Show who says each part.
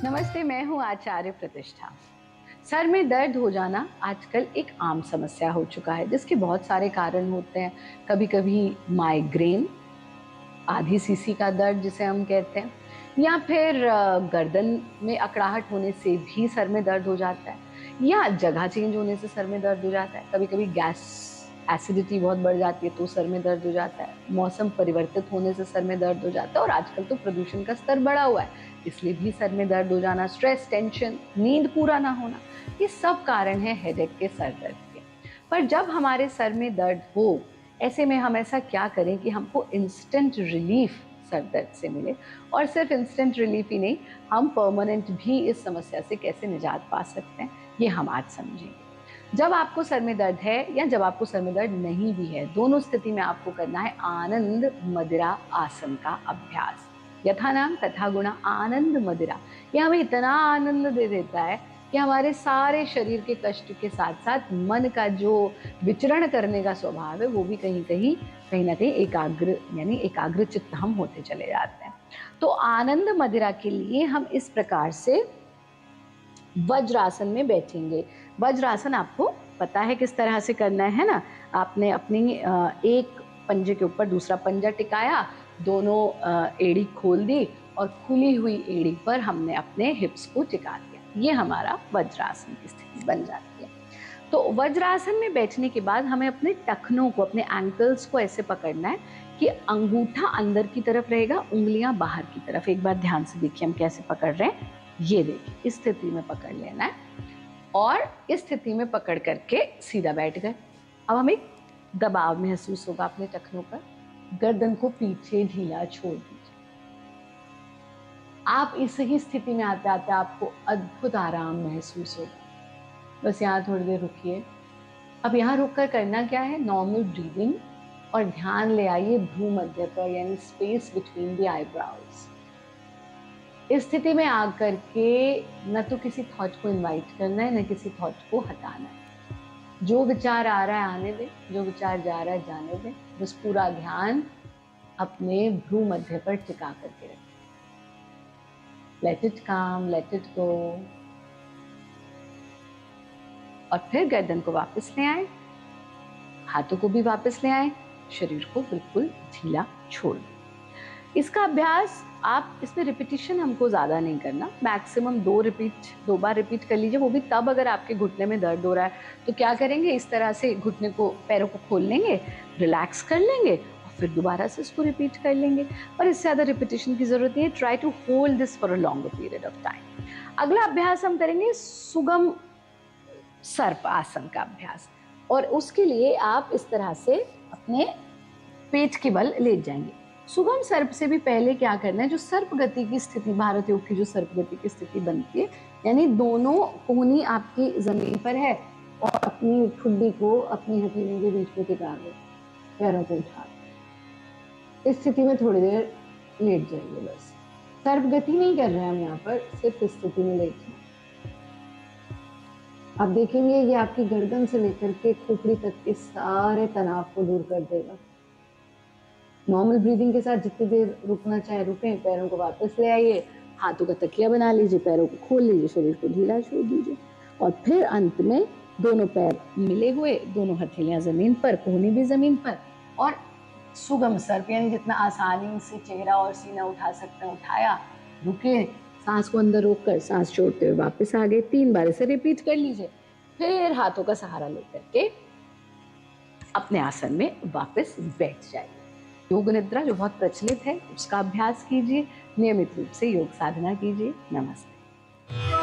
Speaker 1: नमस्ते, मैं हूँ आचार्य प्रतिष्ठा। सर में दर्द हो जाना आजकल एक आम समस्या हो चुका है, जिसके बहुत सारे कारण होते हैं। कभी कभी माइग्रेन, आधी सीसी का दर्द जिसे हम कहते हैं, या फिर गर्दन में अकड़ाहट होने से भी सर में दर्द हो जाता है, या जगह चेंज होने से सर में दर्द हो जाता है। कभी कभी गैस एसिडिटी बहुत बढ़ जाती है तो सर में दर्द हो जाता है। मौसम परिवर्तित होने से सर में दर्द हो जाता है, और आजकल तो प्रदूषण का स्तर बढ़ा हुआ है, इसलिए भी सर में दर्द हो जाना। स्ट्रेस, टेंशन, नींद पूरा ना होना, ये सब कारण है हेडेक के, सर दर्द के। पर जब हमारे सर में दर्द हो, ऐसे में हम ऐसा क्या करें कि हमको इंस्टेंट रिलीफ सर दर्द से मिले। और सिर्फ इंस्टेंट रिलीफ ही नहीं, हम परमानेंट भी इस समस्या से कैसे निजात पा सकते हैं, ये हम आज समझेंगे। जब आपको सर में दर्द है या जब आपको सर में दर्द नहीं भी है, दोनों स्थिति में आपको करना है आनंद मदिरा आसन का अभ्यास। यथा नाम तथा गुणा आनंद मदिरा। ये हमें इतना आनंद दे देता है कि हमारे सारे शरीर के कष्ट के साथ साथ मन का जो विचरण करने का स्वभाव है, वो भी कहीं ना कहीं एकाग्र, यानी एकाग्र चित्त हम होते चले जाते हैं। तो आनंद मदिरा के लिए हम इस प्रकार से वज्रासन में बैठेंगे। वज्रासन आपको पता है किस तरह से करना है ना। आपने अपनी एक पंजे के ऊपर दूसरा पंजा टिकाया, दोनों एड़ी खोल दी, और खुली हुई एड़ी पर हमने अपने हिप्स को टिका दिया। ये हमारा वज्रासन की स्थिति बन जाती है। तो वज्रासन में बैठने के बाद हमें अपने टखनों को, अपने एंकल्स को ऐसे पकड़ना है कि अंगूठा अंदर की तरफ रहेगा, उंगलियां बाहर की तरफ। एक बार ध्यान से देखिए हम कैसे पकड़ रहे हैं। ये देखिए, इस स्थिति में पकड़ लेना है, और इस स्थिति में पकड़ करके सीधा बैठ गए। अब हमें दबाव महसूस होगा अपने टखनों पर। गर्दन को पीछे ढीला छोड़ दीजिए। आप इस ही स्थिति में आते आते आपको अद्भुत आराम महसूस होगा। बस यहाँ थोड़ी देर रुकिए। अब यहाँ रुककर करना क्या है, नॉर्मल ब्रीदिंग, और ध्यान ले आइए भ्रू मध्य पर, यानी स्पेस बिटवीन द आईब्रोज। इस स्थिति में आकर के न तो किसी थॉट को इनवाइट करना है, न किसी थॉट को हटाना है। जो विचार आ रहा है आने दे, जो विचार जा रहा है जाने दे। बस पूरा ध्यान अपने भ्रू मध्य पर टिका करके रखें। Let it come, let it go. और फिर गर्दन को वापस ले आए, हाथों को भी वापस ले आए, शरीर को बिल्कुल ढीला छोड़ दें। इसका अभ्यास आप, इसमें रिपीटिशन हमको ज्यादा नहीं करना, मैक्सिमम 2 बार रिपीट कर लीजिए। वो भी तब अगर आपके घुटने में दर्द हो रहा है तो क्या करेंगे, इस तरह से घुटने को, पैरों को खोल लेंगे, रिलैक्स कर लेंगे, और फिर दोबारा से इसको रिपीट कर लेंगे। पर इससे ज्यादा रिपीटिशन की जरूरत नहीं है। Try to hold this for a longer period of time. अगला अभ्यास हम करेंगे सुगम सर्प आसन का अभ्यास, और उसके लिए आप इस तरह से अपने पेट के बल लेट जाएंगे। सुगम सर्प से भी पहले क्या करना है, जो सर्प गति की स्थिति, भारत योग की जो सर्प गति की स्थिति बनती है, यानी दोनों कोहनी आपकी जमीन पर है, और अपनी ठुड्डी को अपनी हथेलियों के बीच में टिका दो, पैरों को उठा दो। इस स्थिति में थोड़ी देर लेट जाइए। बस सर्प गति नहीं कर रहे हैं हम यहाँ पर, सिर्फ इस स्थिति में लेटना। आप देखेंगे ये आपकी गर्दन से लेकर के खोपड़ी तक के सारे तनाव को दूर कर देगा। नॉर्मल ब्रीदिंग के साथ जितनी देर रुकना चाहे रुकें। पैरों को वापस ले आइए, हाथों का तकिया बना लीजिए, पैरों को खोल लीजिए, शरीर को ढीला छोड़ दीजिए, और फिर अंत में दोनों पैर मिले हुए, दोनों हथेलियां जमीन पर, कोहनी भी जमीन पर, और सुगम सर्प, यानी जितना आसानी से चेहरा और सीना उठा सकते हैं उठाया, रुके, सांस को अंदर रोककर सांस छोड़ते हुए वापस आ गए। 3 बार इसे रिपीट कर लीजिए। फिर हाथों का सहारा लेकर के अपने आसन में वापस बैठ जाइए। योग निद्रा जो बहुत प्रचलित है, उसका अभ्यास कीजिए। नियमित रूप से योग साधना कीजिए। नमस्ते।